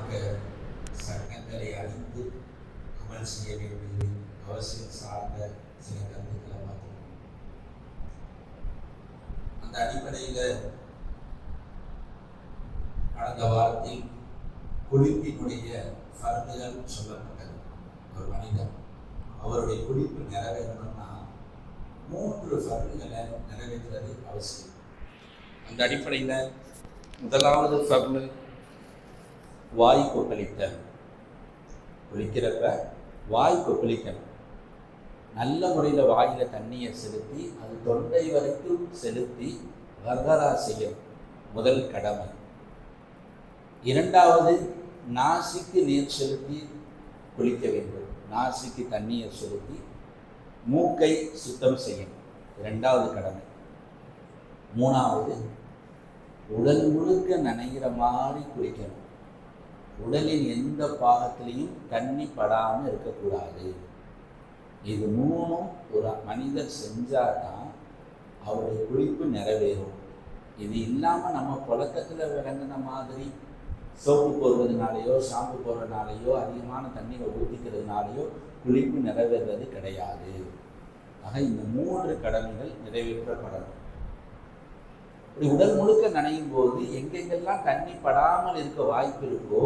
மார்க்க சட்டங்களை அறிந்து அமல் செய்ய வேண்டியது அவசியம் சார்ந்த சில கருத்துக்களை பார்த்தோம். அந்த அடிப்படையில் கடந்த வாரத்தில் குளிப்பினுடைய ஃபர்துகள் சொல்லப்பட்டது. ஒரு மனிதன் அவருடைய குளிப்பு நிறைவேறணும்னா 3 ஃபர்துகளை நிறைவேற்றுறது அவசியம். அந்த அடிப்படையில் முதலாவது ஃபர்து வாய் கொப்பளித்தல். குளிக்கிறப்ப வாய் கொப்பளிக்கணும். நல்ல முறையில் வாயில் தண்ணியை செலுத்தி அது தொண்டை வரைக்கும் செலுத்தி கர்கரா செய்யணும். முதல் கடமை. இரண்டாவது நாசிக்கு நீர் செலுத்தி குளிக்க வேண்டும். நாசிக்கு தண்ணியை செலுத்தி மூக்கை சுத்தம் செய்யணும். இரண்டாவது கடமை. மூணாவது உடல் முழுக்க நனைகிற மாதிரி குளிக்கணும். உடலின் எந்த பாகத்திலையும் தண்ணி படாமல் இருக்கக்கூடாது. இது 3ம் ஒரு மனிதர் செஞ்சாதான் அவருடைய குளிப்பு நிறைவேறும். இது இல்லாமல் நம்ம புழக்கத்தில் விளங்கின மாதிரி சோப்பு போடுறதுனாலையோ ஷாம்பு போடுறதுனாலையோ அதிகமான தண்ணியை ஊற்றிக்கிறதுனாலையோ குளிப்பு நிறைவேறது கிடையாது. ஆக இந்த 3 கடமைகள் நிறைவேற்றப்படணும். உடல் முழுக்க நனையும் போது எங்கெங்கெல்லாம் தண்ணி படாமல் இருக்க வாய்ப்பு இருக்கோ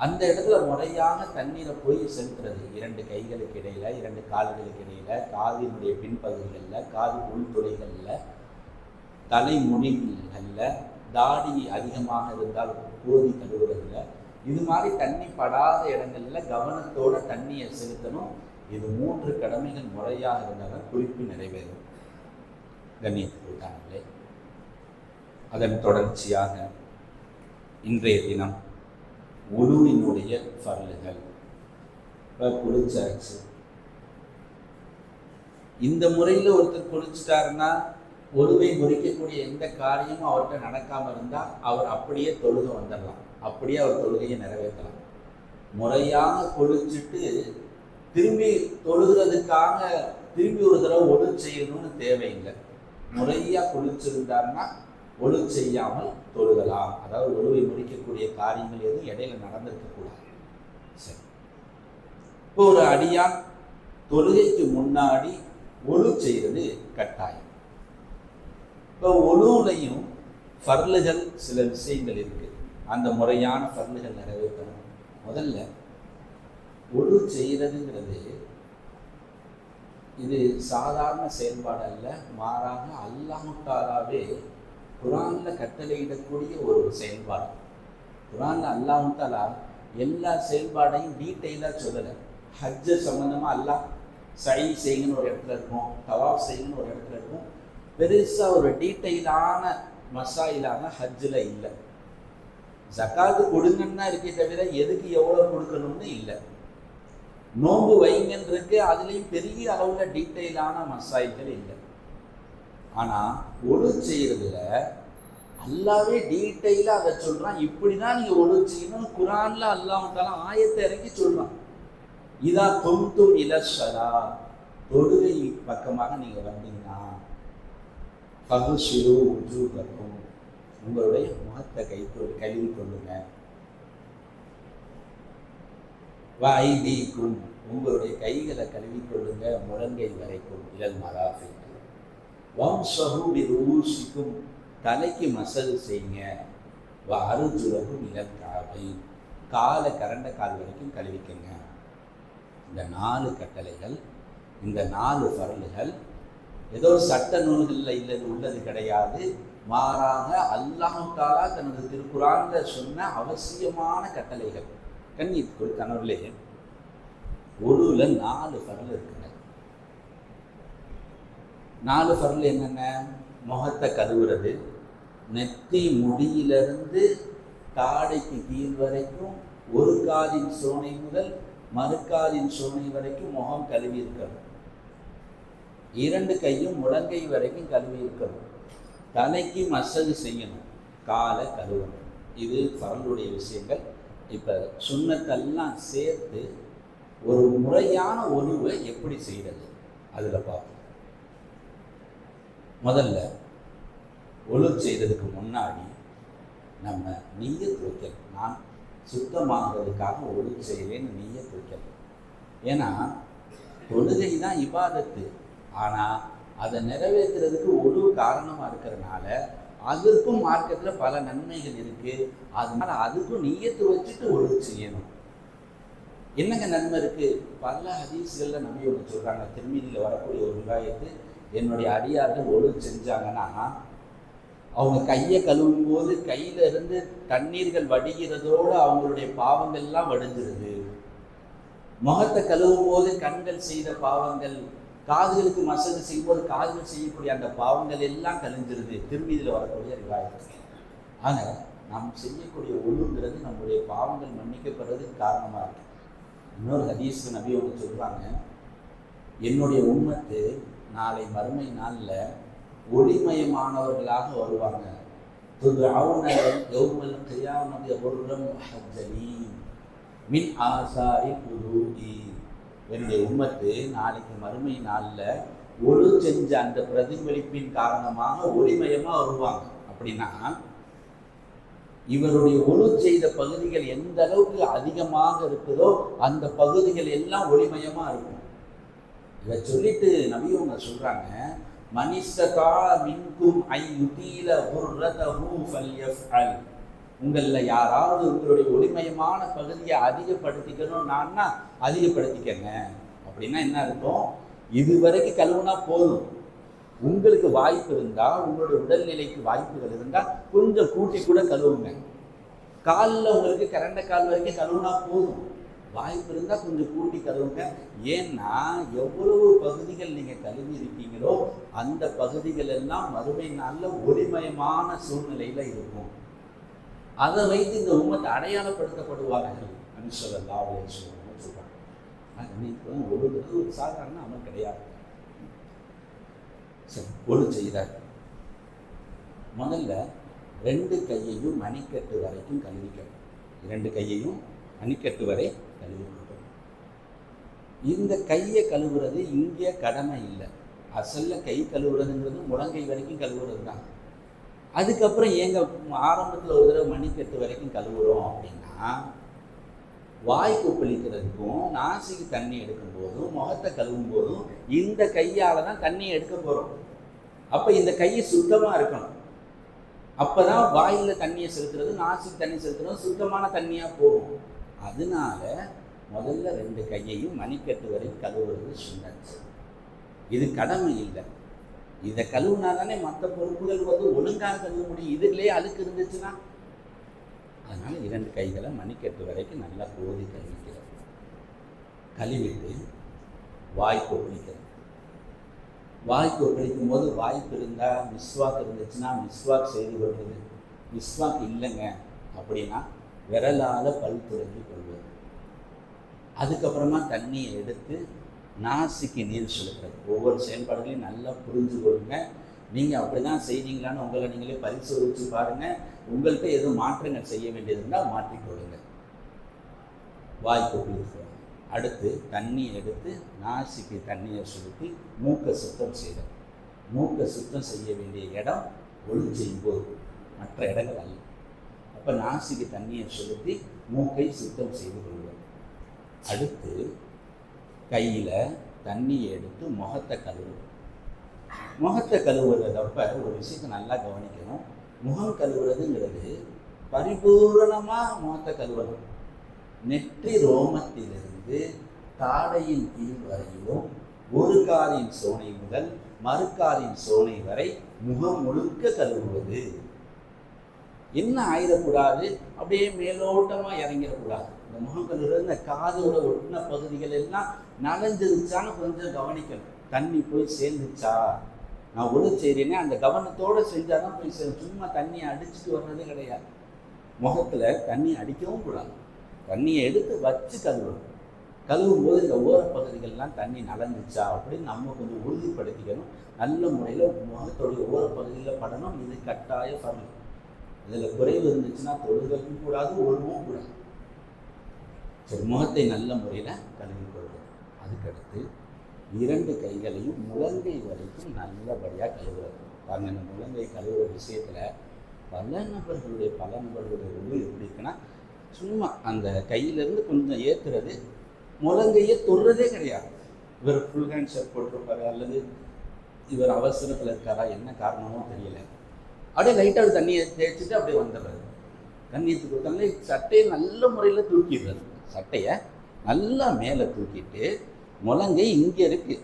அந்த இடத்துல முறையாக தண்ணீரை போய் செலுத்துறது. 2 கைகளுக்கு இடையில, 2 கால்களுக்கு இடையில, காதினுடைய பின்பகுதிகளில், காது உள்துறைகளில், தலைமுடிகளில், தாடி அதிகமாக இருந்தால் கோதி கழுவுறதில்ல, இது மாதிரி தண்ணி படாத இடங்களில் கவனத்தோட தண்ணியை செலுத்தணும். இது 3 கடமைகள் முறையாக இருந்தாலும் குளிப்பு நிறைவேறும். கண்ணியத்துக்குள்ளானே. அதன் தொடர்ச்சியாக இன்றைய தினம் உலுவினுடைய ஃபர்லுகள். குளிச்சாச்சு. இந்த முறையில் ஒருத்தர் குளிச்சுட்டாருன்னா ஒழுவை முறிக்கக்கூடிய எந்த காரியமும் அவர்கிட்ட நடக்காமல் இருந்தால் அவர் அப்படியே தொழுக வந்துடலாம். அப்படியே அவர் தொழுகையை நிறைவேற்றலாம். முறையாக குளிச்சுட்டு திரும்பி தொழுகிறதுக்காக திரும்பி ஒரு தடவை ஒழு செய்யணும்னு தேவையில்லை. முறையாக குளிச்சிருந்தாருன்னா ஒழு செய்யாமல் தொழுகலாம். அதாவது ஒழுவை முடிக்கக்கூடிய காரியங்கள் எதுவும் இடையில நடந்திருக்கக்கூடாது. சரி, இப்போ ஒரு அடியான் தொழுகைக்கு முன்னாடி ஒழு செய்கிறது கட்டாயம். இப்போ ஒழுவுலையும் ஃபர்லுகள் சில விஷயங்கள் இருக்கு. அந்த முறையான ஃபர்லுகள் நிறைவேற்றணும். முதல்ல ஒழு செய்கிறதுங்கிறது இது சாதாரண செயல்பாடு அல்ல. மாறாக அல்லாஹ் தஆலாவே குர்ஆன்ல கட்டளையிடக்கூடிய ஒரு செயல்பாடு. குர்ஆன்ல அல்லாஹ் தஆலா எல்லா செயல்பாடையும் டீட்டெயிலாக சொல்லலை. ஹஜ்ஜு சம்மந்தமாக அல்லாஹ் சை செய்யுங்கன்னு ஒரு இடத்துல இருக்கும், தவாஃப் செய்யுங்கன்னு ஒரு இடத்துல இருக்கும். பெருசாக ஒரு டீட்டெயிலான மசாயிலான ஹஜ்ஜில் இல்லை. ஜக்காத்து கொடுங்கன்னா இருக்கே தவிர எதுக்கு எவ்வளோ கொடுக்கணும்னு இல்லை. நோன்பு வைங்கன்னு இருக்கு, அதுலேயும் பெரிய அளவில் டீட்டெயிலான மசாயில்கள் இல்லை. ஆனால் ஒழு செய்கிறதுல அல்லாவே டீட்டெயிலாக அதை சொல்கிறான். இப்படி தான் நீங்கள் ஒழு செய்யணும். குர்ஆன்ல அல்லாஹ் தஆலா ஆயத்தை இறங்கி சொல்கிறான். இதா கும்தும் இலஸ்ஸலா, தொழுகை பக்கமாக நீங்கள் வந்தீங்கன்னா ஃபகுஸிலு உஜூஹக்கும், உங்களுடைய முகத்தை கழுவி கொள்ளுங்க. வஐதீக்கும், உங்களுடைய கைகளை கழுவி கொள்ளுங்க முழங்கை வரைக்கும். இலல் மராஃபிக். வம்ஸஹு பிருஊசிக்கும், தலைக்கு மசல் செய்யுங்க. வஅர்ஜுலக்கும் இலல் கஅபைன், காலை கரண்ட கால் வரைக்கும் கழுவிக்கங்க. இந்த 4 கட்டளைகள், இந்த 4 ஃபர்லுகள் ஏதோ சட்ட நூல்களில் உள்ளது கிடையாது. மாறாக அல்லாஹ் தஆலா தனது திருக்குர்ஆன்ல சொன்ன அவசியமான கட்டளைகள். கண்ணியத்துக்குள் கனவுலே ஒழுல 4 ஃபர்லு இருக்குங்க. 4 ஃபர்லு என்னென்ன? முகத்தை கழுவுறது, நெத்தி முடியிலிருந்து தாடைக்கு கீழ் வரைக்கும் ஒரு காலின் சோனை முதல் மறுக்காலின் சோனை வரைக்கும் முகம் கழுவி இருக்கணும். 2 கையும் முழங்கை வரைக்கும் கழுவி இருக்கணும். தலைக்கு மசகு செய்யணும், காலை கழுவணும். இது ஃபர்லுடைய விஷயங்கள். இப்போ சுன்னத்தெல்லாம் சேர்த்து ஒரு முறையான ஒழுவை எப்படி செய்கிறது அதில் பார்ப்போம். முதல்ல ஒழு செய்கிறதுக்கு முன்னாடி நம்ம நீயத் வைக்கணும். நான் சுத்தமாகிறதுக்காக ஒழு செய்கிறேன்னு நீயத் வைக்கணும். ஏன்னா தொழுகை தான் இபாதத்து, ஆனால் அதை நிறைவேற்றுறதுக்கு ஒழு காரணமாக இருக்கிறதுனால அதற்கும் மார்க்கத்தில் பல நன்மைகள் இருக்குது. அதனால அதுக்கும் நீயத்து வச்சுட்டு ஒழு செய்யணும். என்னங்க நன்மை இருக்குது? பல ஹதீஸ்களில் நம்பி ஒன்று சொல்கிறாங்க. திருமீதியில் வரக்கூடிய ஒரு ரிவாயத்து, என்னுடைய அடியார்கள் ஒழு செஞ்சாங்கன்னா அவங்க கையை கழுவும் போது கையில இருந்து தண்ணீர்கள் வடிகிறதோடு அவங்களுடைய பாவங்கள்லாம் வடிஞ்சிருது. முகத்தை கழுவும் போது கண்கள் செய்த பாவங்கள், காதுகளுக்கு மசகு செய்யும்போது காதுகள் செய்யக்கூடிய அந்த பாவங்கள் எல்லாம் கழிஞ்சிருது. திருமீதியில் வரக்கூடிய ரிவாயத்து. ஆனால் நாம் செய்யக்கூடிய ஒழுங்கிறது நம்முடைய பாவங்கள் மன்னிக்கப்படுறதுக்கு காரணமாக இருக்கு. இன்னொரு ஹதீஸ் நபி ஒன்று சொல்கிறாங்க, என்னுடைய உம்மத்து நாளை மறுமை நாளில் ஒளிமயமானவர்களாக வருவாங்க. மின் ஆசாரி புதூஇ. என்னுடைய உம்மத்து நாளைக்கு மறுமை நாளில் ஒளு செஞ்ச அந்த பிரதிபலிப்பின் காரணமாக ஒளிமயமாக வருவாங்க. அப்படின்னா இவருடைய ஒளு செய்த பகுதிகள் எந்த அளவுக்கு அதிகமாக இருக்குதோ அந்த பகுதிகள் எல்லாம் ஒளிமயமாக இருக்கும். இதை சொல்லிட்டு நபியவங்க சொல்கிறாங்க, மனிஸ்தகா மின்கும் ஐ யுதீல குர்ரதஹு ஃபல்யஃஅல். உங்களில் யாராவது உங்களுடைய ஒளிமயமான பகுதியை அதிகப்படுத்திக்கணும்னா அதிகப்படுத்திக்கங்க. அப்படின்னா என்ன அர்த்தம்? இதுவரைக்கும் கழுவுனா போதும். உங்களுக்கு வாய்ப்பு இருந்தால், உங்களுடைய உடல்நிலைக்கு வாய்ப்புகள் இருந்தால் கொஞ்சம் கூட்டி கூட கழுவுங்க. காலில் உங்களுக்கு கரண்ட கால் வரைக்கும் கழுவுனா போதும். வாய்ப்பு இருந்தால் கொஞ்சம் கூட்டி கழுவுங்க. ஏன்னா எவ்வளவு பகுதிகள் நீங்கள் கழுவி இருக்கீங்களோ அந்த பகுதிகள் எல்லாம் மறுமை நாளில் ஒளிமயமான சூழ்நிலையில் இருக்கும். அதை வைத்து இந்த உம்மத்தை அடையாளப்படுத்தப்படுவார்கள். ஸல்லல்லாஹு அலைஹி வஸல்லம் சொல்றாங்க. ஒரு சாதாரண அமல் கிடையாது. சரி, ஒழு செய்கிறார். முதல்ல 2 கையையும் மணிக்கட்டு வரைக்கும் கழுவிக்கணும். 2 கையையும் மணிக்கட்டு வரை கழுவிக்கணும். இந்த கையை கழுவுறது இங்கே கடமை இல்லை. அசல்ல கை கழுவுறதுங்கிறது முழங்கை வரைக்கும் கழுவுறது தான். அதுக்கப்புறம் எங்க ஆரம்பத்தில் ஒரு தடவை மணிக்கட்டு வரைக்கும் கழுவுறோம் அப்படின்னா, வாய் கொப்பளிக்கிறதுக்கும் நாசிக்கு தண்ணி எடுக்கும் போதும் முகத்தை கழுவும் போதும் இந்த கையால் தான் தண்ணி எடுக்க போகிறோம். அப்போ இந்த கையை சுத்தமாக இருக்கணும். அப்போ தான் வாயில் தண்ணியை செலுத்துறது, நாசிக்கு தண்ணி செலுத்துறது சுத்தமான தண்ணியாக போகும். அதனால முதல்ல 2 கையையும் மணிக்கட்டு வரை கழுவுறது சுன்னத். இது கடமை இல்லை. இதை கழுவுனா தானே மற்ற பொறுப்புகள் ஒழுங்காக கழுவ முடியும். இதுலேயே அழுக்கு இருந்துச்சுன்னா. அதனால 2 கைகளை மணிக்கட்டு வரைக்கும் நல்லா கோதி கழுவிக்கிறது. கழுவிட்டு வாய் கொப்பளிக்கிறது. வாய் கொப்பளிக்கும் போது வாய்ப்பு இருந்தால் மிஸ்வாக் இருந்துச்சுன்னா மிஸ்வாக் செய்து கொள்வது. மிஸ்வாக் இல்லைங்க அப்படின்னா விரலால் பல் துலக்கி கொள்வது. அதுக்கப்புறமா தண்ணியை எடுத்து நாசிக்கு நீர் செலுத்துறது. ஒவ்வொரு செயல்பாடுகளையும் நல்லா புரிஞ்சு கொள்ளுங்க. நீங்கள் அப்படி தான் செய்வீங்களான்னு உங்களை நீங்களே பரிசோதிச்சு பாருங்கள். உங்கள்கிட்ட எதுவும் மாற்றங்கள் செய்ய வேண்டியது இருந்தால் மாற்றிக்கொள்ளுங்க. வாய் கொப்பளித்து அடுத்து தண்ணியை எடுத்து நாசிக்கு தண்ணியை செலுத்தி மூக்கை சுத்தம் செய்கிறது. மூக்கை சுத்தம் செய்ய வேண்டிய இடம் ஒழு செய்யும் போது, மற்ற இடங்கள் அல்ல. அப்போ நாசிக்கு தண்ணியை செலுத்தி மூக்கை சுத்தம் செய்து கொள்வது. அடுத்து கையில் தண்ணியை எடுத்து முகத்தை கழுவுறது. முகத்தை கழுவுறதப்ப ஒரு விஷயத்தை நல்லா கவனிக்கணும். முகம் கழுவுறதுங்கிறது பரிபூரணமாக முகத்தை கழுவணும். நெற்றி ரோமத்திலிருந்து தாடையின் கீழ் வரையிலும் ஒரு காலின் சோனை முதல் மறுக்காலின் சோனை வரை முகம் முழுக்க கழுவுவது. என்ன ஆயிடக்கூடாது, அப்படியே மேலோட்டமாக இறங்கிடக்கூடாது. இந்த முகம் கழுவுறது இந்த காதோட ஒட்டின பகுதிகள் எல்லாம் நனைஞ்சிருச்சான்னு கொஞ்சம் கவனிக்கணும். தண்ணி போய் சேர்ந்துச்சா, நான் ஒழு செய்கிறேனே அந்த கவனத்தோடு செஞ்சால் தான் போய் சேரும். சும்மா தண்ணியை அடிச்சுட்டு வர்றது கிடையாது. முகத்தில் தண்ணி அடிக்கவும் கூடாது. தண்ணியை எடுத்து வச்சு கழுவணும். கழுவும் போது இந்த ஓரப்பகுதிகள்லாம் தண்ணி நனைஞ்சிச்சா அப்படின்னு நம்ம கொஞ்சம் உறுதிப்படுத்திக்கணும். நல்ல முறையில் முகத்தோடைய ஓரப்பகுதியில் படணும். இது கட்டாய பரல். இதில் குறைவு இருந்துச்சுன்னா தொழுகைக்கும் கூடாது, ஒழுவும் கூடாது. சரி, முகத்தை நல்ல முறையில் கழுவிக்கொள்வது. அதுக்கடுத்து 2 கைகளையும் முழங்கை வரைக்கும் நல்லபடியாக கழுவுறது. பாருங்க, இந்த முழங்கை கழுவுற விஷயத்தில் பல நபர்களுடைய ஒழு எப்படி இருக்குன்னா, சும்மா அந்த கையிலேருந்து கொஞ்சம் ஏற்றுறது, முழங்கையை தொடுறதே கிடையாது. இவர் ஃபுல் ஹேண்ட் ஷர்ட் போட்டிருப்பாரு, அல்லது இவர் அவசரத்தில் இருக்காரா, என்ன காரணமோ தெரியல. அப்படியே லைட்டாக தண்ணியை தேய்ச்சிட்டு அப்படியே வந்துடுறாரு. தண்ணியத்துக்கு கொடுத்தாலே சட்டையை நல்ல முறையில் தூக்கிடுறாரு. சட்டையை நல்லா மேலே தூக்கிட்டு முழங்கை இங்கே இருக்குது,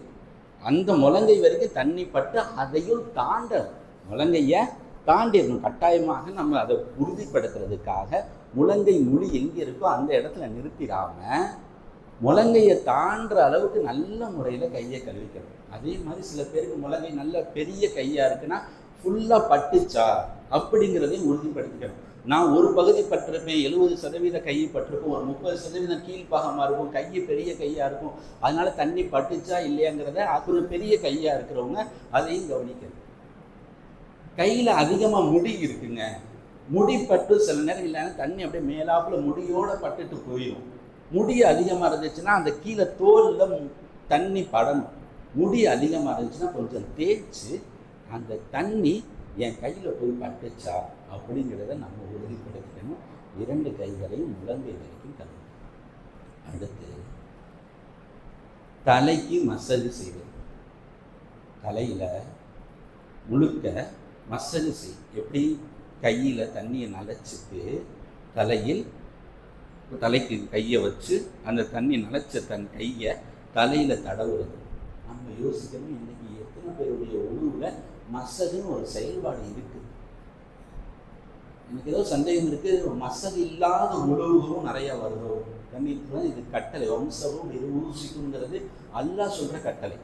அந்த முழங்கை வரைக்கும் தண்ணி பட்டு அதையும் தாண்டணும். முழங்கையை தாண்டிடணும் கட்டாயமாக. நம்ம அதை உறுதிப்படுத்துறதுக்காக முழங்கை முழி எங்கே இருக்கோ அந்த இடத்துல நிறுத்திடாமல் முழங்கையை தாண்டுற அளவுக்கு நல்ல முறையில் கையை கழுவிக்கணும். அதே மாதிரி சில பேருக்கு முழங்கை நல்ல பெரிய கையாக இருக்குன்னா ஃபுல்லாக பட்டுச்சா அப்படிங்கிறதையும் உறுதிப்படுத்திக்கணும். நான் ஒரு பகுதி பட்டிருப்பேன், 70% கை பட்டிருக்கும், ஒரு 30% கீழ்ப்பாகமாக இருக்கும், கை பெரிய கையாக இருக்கும். அதனால தண்ணி பட்டுச்சா இல்லையாங்கிறத கொஞ்சம் பெரிய கையாக இருக்கிறவங்க அதையும் கவனிக்கணும். கையில் அதிகமாக முடி இருக்குங்க, முடி பட்டு சில நேரம் இல்லைன்னா தண்ணி அப்படியே மேலாப்பில் முடியோடு பட்டுட்டு போயிடும். முடி அதிகமாக இருந்துச்சுன்னா அந்த கீழே தோலில் தண்ணி படணும். முடி அதிகமாக இருந்துச்சுன்னா கொஞ்சம் தேய்ச்சி அந்த தண்ணி என் கையில் போய் பட்டுச்சா அப்படிங்கிறத நம்ம உறுதிப்படுத்திக்கணும். 2 கைகளையும் முழங்கை வரைக்கும் கழுவணும். அடுத்து தலைக்கு மசாஜ் செய்வது. தலையில் முழுக்க மசாஜ் செய். எப்படி? கையில் தண்ணியை நனைச்சிட்டு தலைக்கு கையை வச்சு அந்த தண்ணி நனைச்ச தன் கையை தலையில் தடவுறது. நம்ம யோசிக்கணும், இன்னைக்கு எத்தனை பேருடைய உணவில் மசாஜ்னு ஒரு செயல்பாடு இருக்குது. எனக்கு ஏதோ சந்தேகம் இருக்குது, மசாஜ் இல்லாத உணவுகளும் நிறையா வருதோ. கண்ணியத்துலாம் இது கட்டளை, வம்சமும் இருவூசிக்குங்கிறது அல்லாஹ் சொல்கிற கட்டளை.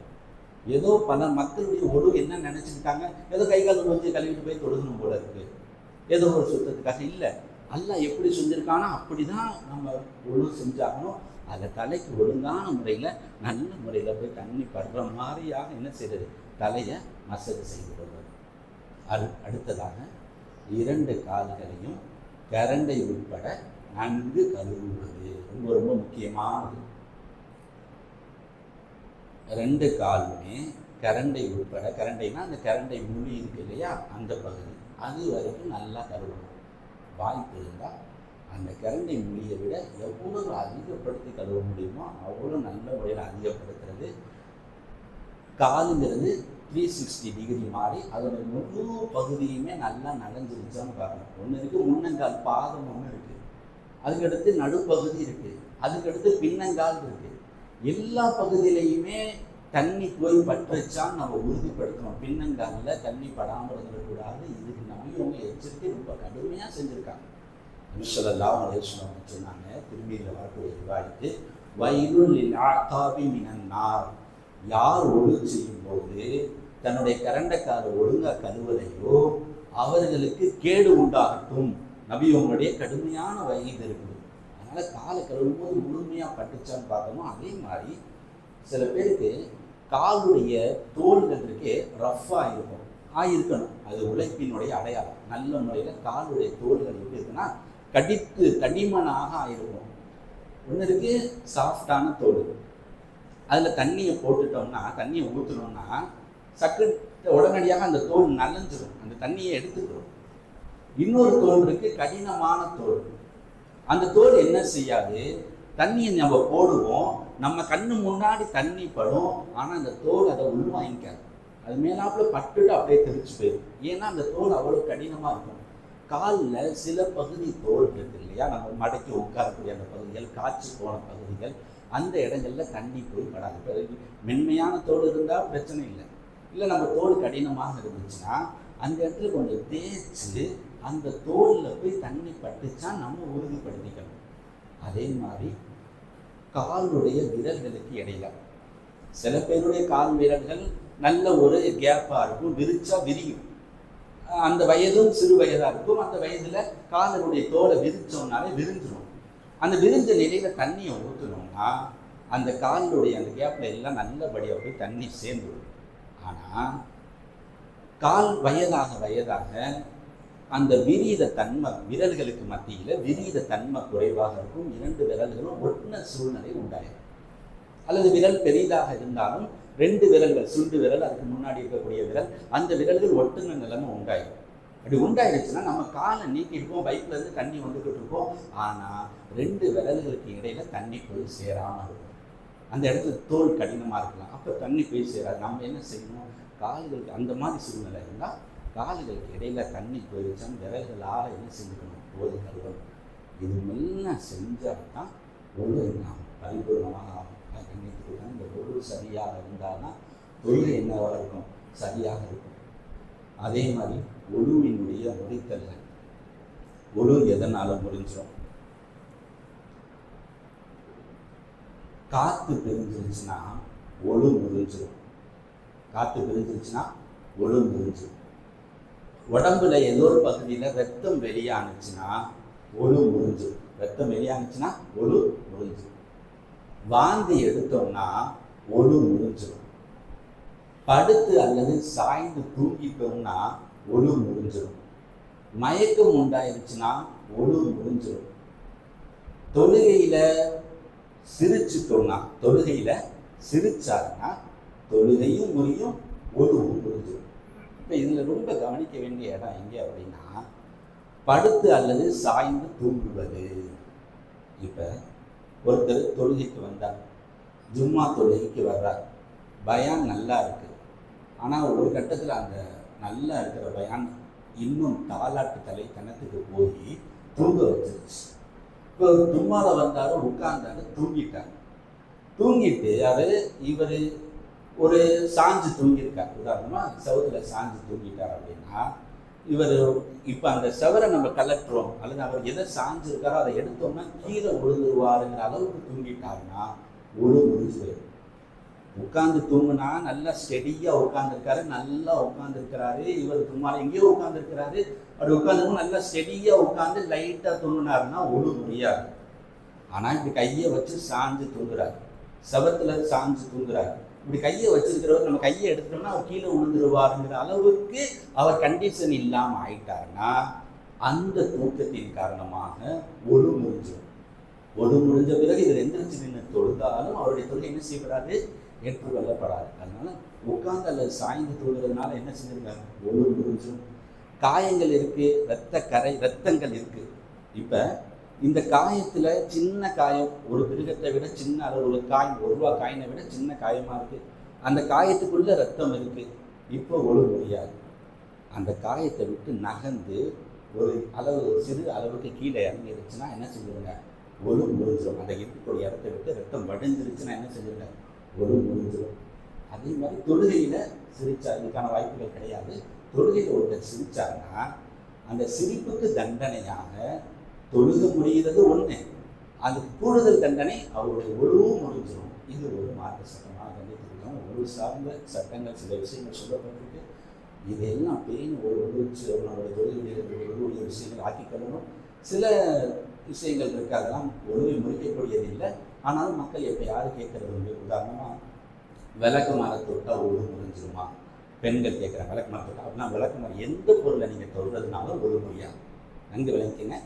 ஏதோ பல மக்களுடைய உணவு என்ன நினச்சிக்கிட்டாங்க, ஏதோ கை கால் வச்சு கழுவிட்டு போய் தொழுகணும் போல இருக்குது, ஏதோ ஒரு சுத்தத்துக்காக இல்லை. அல்லாஹ் எப்படி செஞ்சுருக்கானோ அப்படி தான் நம்ம ஒழுங்கு செஞ்சாகணும். அதை தலைக்கு ஒழுங்கான முறையில் நல்ல முறையில் போய் தண்ணி படுற மாதிரியாக என்ன செய்கிறது, தலையை மசாஜ் செய்து கொள்வது. அடுத்ததாக 2 கால்களையும் கரண்டை உட்பட நன்கு கழுவுவது ரொம்ப ரொம்ப முக்கியமானது. 2 காலுமே கரண்டை உட்பட, கரண்டைனா அந்த கரண்டை முழி இருக்கு இல்லையா, அந்த பகுதி அது வரைக்கும் நல்லா கழுவணும். வாய்ப்பு இருந்தால் அந்த கரண்டை மொழியை விட எவ்வளவு அதிகப்படுத்தி கழுவ முடியுமோ அவ்வளோ நல்ல முறையில் அதிகப்படுத்துறது. காலுங்கிறது 360 டிகிரி மாறி அதோட முழு பகுதியுமே நல்லா நனைஞ்சிருச்சான்னு பார்க்கணும். ஒன்று இருக்குது முன்னங்கால் பாதம், ஒன்று இருக்குது, அதுக்கடுத்து நடுப்பகுதி இருக்குது, அதுக்கடுத்து பின்னங்கால் இருக்குது. எல்லா பகுதியிலையுமே தண்ணி போய் பற்றுச்சான்னு நம்ம உறுதிப்படுத்தணும். பின்னங்காலில் தண்ணி படாமல் இருந்துடக்கூடாது. இதுக்கு நபியவங்க எச்சரிக்கை ரொம்ப கடுமையாக செஞ்சுருக்காங்க. ஸல்லல்லாஹு அலைஹி வஸல்லம் சொன்னாங்க, திரும்பியில் வரக்கூடிய ரிவாயத்து, வயலுல் ஆகாபி மினன் நார். யார் ஒழுங்கு செய்யும் போது தன்னுடைய கரண்டைக்கார ஒழுங்காக கழுவலையோ அவர்களுக்கு கேடு உண்டாகட்டும். நபியவங்களுடைய கடுமையான வயது இருக்குது. அதனால் காலை கழுவும் போது முழுமையாக பட்டுச்சான்னு பார்க்கணும். அதே மாதிரி சில பேருக்கு காலுடைய தோள்கள் இருக்கே ரஃப்பாக இருக்கும், ஆயிருக்கணும். அது உழைப்பினுடைய அடையாளம். நல்ல முறையில் காலுடைய தோள்கள் எப்படி இருக்குன்னா கடித்து தடிமனாக ஆயிருக்கும். ஒன்று இருக்கு சாஃப்டான தோல், அதில் தண்ணியை போட்டுட்டோம்னா, தண்ணியை ஊற்றுனோம்னா சக்கு உடனடியாக அந்த தோல் நனைஞ்சிடும், அந்த தண்ணியை எடுத்துக்கிறோம். இன்னொரு தோல் இருக்கு கடினமான தோல். அந்த தோல் என்ன செய்யாது, தண்ணியை நம்ம போடுவோம், நம்ம கண்ணு முன்னாடி தண்ணி படும், ஆனால் அந்த தோல் அதை உள்வாங்கிக்காது. அது மேலாப்பில் பட்டுட்டு அப்படியே தெரிச்சு போயிடும். ஏன்னா அந்த தோல் அவ்வளோ கடினமாக இருக்கும். காலில் சில பகுதி தோல் இருக்கு இல்லையா, நம்ம மடக்கி உட்காரக்கூடிய அந்த பகுதிகள், காய்ச்சி போன பகுதிகள், அந்த இடங்களில் தண்ணி போய் படாது. மென்மையான தோல் இருந்தால் பிரச்சனை இல்லை. இல்லை நம்ம தோல் கடினமாக இருந்துச்சுன்னா அந்த இடத்துல கொஞ்சம் தேய்ச்சி அந்த தோலில் போய் தண்ணி பட்டுச்சா நம்ம உறுதிப்படுத்திக்கணும். அதே மாதிரி காலுடைய விரல்களுக்கு இடையில சில பேருடைய கால் விரல்கள் நல்ல ஒரு கேப்பாக இருக்கும், விரிச்சா விரியும். அந்த வயதும் சிறு வயதாக இருக்கும். அந்த வயதில் காலனுடைய தோலை விரிச்சோம்னாலே விரிஞ்சிடும். அந்த விரிஞ்ச நிலையில் தண்ணியை ஊற்றணும்னா அந்த காலுடைய அந்த கேப்பில் எல்லாம் நல்லபடியாக போய் தண்ணி சேர்ந்துடும். ஆனால் கால் வயதாக அந்த விரீத தன்மை விரல்களுக்கு மத்தியில் விரீத தன்மை குறைவாக இருக்கும். 2 விரல்களும் ஒட்டின சூழ்நிலை உண்டாயிடும். அல்லது விரல் பெரிதாக இருந்தாலும் 2 விரல்கள், சுண்டு விரல், அதுக்கு முன்னாடி இருக்கக்கூடிய விரல், அந்த விரல்கள் ஒட்டுன நிலைமை உண்டாயிடும். அப்படி உண்டாயிடுச்சுன்னா நம்ம காலை நீட்டிருப்போம், பைப்ல இருந்து தண்ணி வந்துக்கிட்டு இருக்கோம், ஆனால் 2 விரல்களுக்கு இடையில தண்ணி போய் சேராமல் இருக்கும். அந்த இடத்துல தோல் கடினமாக இருக்கலாம், அப்போ தண்ணி போய் சேராது. நம்ம என்ன செய்யணும்? கால்களுக்கு அந்த மாதிரி சூழ்நிலை இருந்தால் கால்களுக்கு இடையில தண்ணி போயிடுச்சான்னு விரல்களால் என்ன செஞ்சுக்கணும்? போது கழுவணும். இது மெல்லாம் செஞ்சால் தான் ஒழு நாம் பரிபூர்ணமாக ஆகும். இந்த ஒழு சரியாக இருந்தால்தான் தொழுகை என்னவாக இருக்கும்? சரியாக இருக்கும். அதே மாதிரி ஒழுவினுடைய முடித்தல்கள். ஒழு எதனால முறிஞ்சிடும்? காற்று பிரிஞ்சிருச்சுன்னா ஒழு முறிஞ்சிடும். காற்று பிரிஞ்சிருச்சுன்னா ஒழு முறிஞ்சிடும். உடம்புல ஏதோ ஒரு பகுதியில் ரத்தம் வெளியானுச்சுன்னா ஒழு முறிஞ்சிடும். ரத்தம் வெளியானுச்சுன்னா ஒழு முறிஞ்சிடும். வாந்தி எடுத்தோம்னா ஒழு முறிஞ்சிடும். படுத்து அல்லது சாய்ந்து தூங்கிட்டோம்னா ஒழு முறிஞ்சிடும். மயக்கம் உண்டாயிருச்சுன்னா ஒழு முறிஞ்சிடும். தொழுகையில சிரிச்சுட்டோம்னா, தொழுகையில சிரிச்சாருன்னா தொழுகையும் முறியும், ஒழுவும் முறிஞ்சிடும். இப்போ இதில் ரொம்ப கவனிக்க வேண்டிய இடம் எங்கே அப்படின்னா, படுத்து அல்லது சாய்ந்து தூங்குவது. இப்போ ஒருத்தர் தொழுகைக்கு வந்தார், ஜும்மா தொழுகைக்கு வர்றார், பயான் நல்லா இருக்கு, ஆனால் ஒரு கட்டத்தில் அந்த நல்லா இருக்கிற பயான் இன்னும் தாலாட்டு தலை கணத்துக்கு போய் தூங்க வச்சிருச்சு. இப்போ ஜும்மாவில் வந்தாலும் உட்கார்ந்தாரு, தூங்கிட்டார். தூங்கிட்டு இவர் ஒரு சாஞ்சு தூங்கியிருக்கார். உதாரணமாக செவத்தில் சாஞ்சு தூங்கிட்டார் அப்படின்னா, இவர் இப்போ அந்த செவரை நம்ம கலட்டுறோம் அல்லது அவர் எதை சாஞ்சிருக்காரோ அதை எடுத்தோம்னா கீழே விழுந்துருவாருங்கிற அளவுக்கு தூங்கிட்டாருன்னா ஒழு முறிஞ்சு. உட்காந்து தூங்குனா நல்லா ஸ்டெடியாக உட்காந்துருக்காரு, நல்லா உட்காந்துருக்கிறாரு. இவர் சும்மா எங்கேயோ உட்காந்துருக்கிறாரு, அப்படி உட்காந்துருக்கும் நல்லா ஸ்டெடியாக உட்காந்து லைட்டாக தூங்கினாருன்னா ஒழு முடியாது. ஆனால் இப்படி கையை வச்சு சாஞ்சு தூங்குறாரு, செவத்தில் சாஞ்சு தூங்குறாரு. இப்படி கையை வச்சிருக்கிறவர் நம்ம கையை எடுத்துட்டோம்னா அவர் கீழே விழுந்துருவாருங்கிற அளவுக்கு அவர் கண்டிஷன் இல்லாமல் ஆயிட்டாருன்னா அந்த தூக்கத்தின் காரணமாக ஒழு முறிஞ்சிடும். ஒழு முறிஞ்ச பிறகு இதில் எந்திரிச்சு நின்று தொழுதாலும் அவருடைய தொழில் என்ன செய்யப்படாது? ஏற்றுக்கொள்ளப்படாது. அதனால உட்கார்ந்து அல்லது சாய்ந்து தொழுகிறதுனால என்ன செஞ்சிருக்காங்க? ஒழு முறிஞ்சிடும். காயங்கள் இருக்கு, ரத்தங்கள் இருக்கு. இப்போ இந்த காயத்தில் சின்ன காயம், ஒரு மிருகத்தை விட சின்ன அளவு, ஒரு காயம், 1 ரூபா காயினை விட சின்ன காயமாக இருக்குது. அந்த காயத்துக்குள்ளே ரத்தம் இருக்குது. இப்போ ஒழு முடியாது. அந்த காயத்தை விட்டு நகர்ந்து ஒரு சிறு அளவுக்கு கீழே இறங்கிருச்சுன்னா என்ன செஞ்சிருங்க? ஒழு முறிஞ்சிடும். அந்த இருக்கக்கூடிய இடத்த விட்டு ரத்தம் வடிஞ்சிருச்சுன்னா என்ன செஞ்சிருங்க? ஒழு முறிஞ்சிடும். அதே மாதிரி தொழுகையில் சிரிச்சா, இதுக்கான வாய்ப்புகள் கிடையாது. தொழுகையில் ஒருத்தர் சிரிச்சாருன்னா அந்த சிரிப்புக்கு தண்டனையாக தொழுக முடிகிறது ஒன்று, அதுக்கு கூடுதல் தண்டனை அவருடைய ஒழுவும் முடிஞ்சிடும். இது ஒரு மார்க்க சட்டமாக கண்டித்திருக்கோம். ஒழு சார்ந்த சட்டங்கள் சில விஷயங்கள் சொல்லப்பட்டிருக்கு. இதையெல்லாம் பேணி ஒழிச்சு நம்மளுடைய தொழிலுடைய விஷயங்கள் ஆக்கிக்கொள்ளணும். சில விஷயங்கள் இருக்குது, அதெல்லாம் ஒழுவை முறிக்கக்கூடியது இல்லை. ஆனாலும் மக்கள் எப்போ யாரும் கேட்கறது உண்டு. உதாரணமாக விளக்கு மரம் தொட்டால் ஒழு முறிஞ்சிருமா? பெண்கள் கேட்குறாங்க விளக்கு மரம் தொட்டா அப்படின்னா, விளக்கு மரம் எந்த பொருளை நீங்கள் தொடுறதுனாலும் ஒழு முடியாது. நன்கு விளங்கிக்கங்க,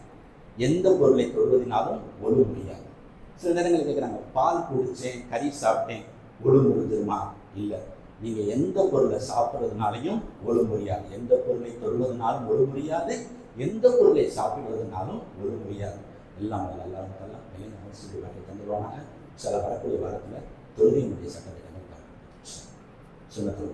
எந்த பொருளை தொடுவதினாலும் ஒழு முடியாது. சில நேரங்கள் கேட்குறாங்க, பால் குடித்தேன், கறி சாப்பிட்டேன், ஒழு முடிஞ்சிருமா? இல்லை, நீங்கள் எந்த பொருளை சாப்பிட்றதுனாலையும் ஒழு முடியாது. எந்த பொருளை தொடுவதனாலும் ஒழு முடியாது, எந்த பொருளை சாப்பிடுவதனாலும் ஒழு முடியாது. எல்லாம் எல்லாரும் தந்துடுவாங்க. சில வரக்கூடிய வாரத்தில் தொழுகையினுடைய சட்டத்தை கண்டிப்பாக சொன்னது.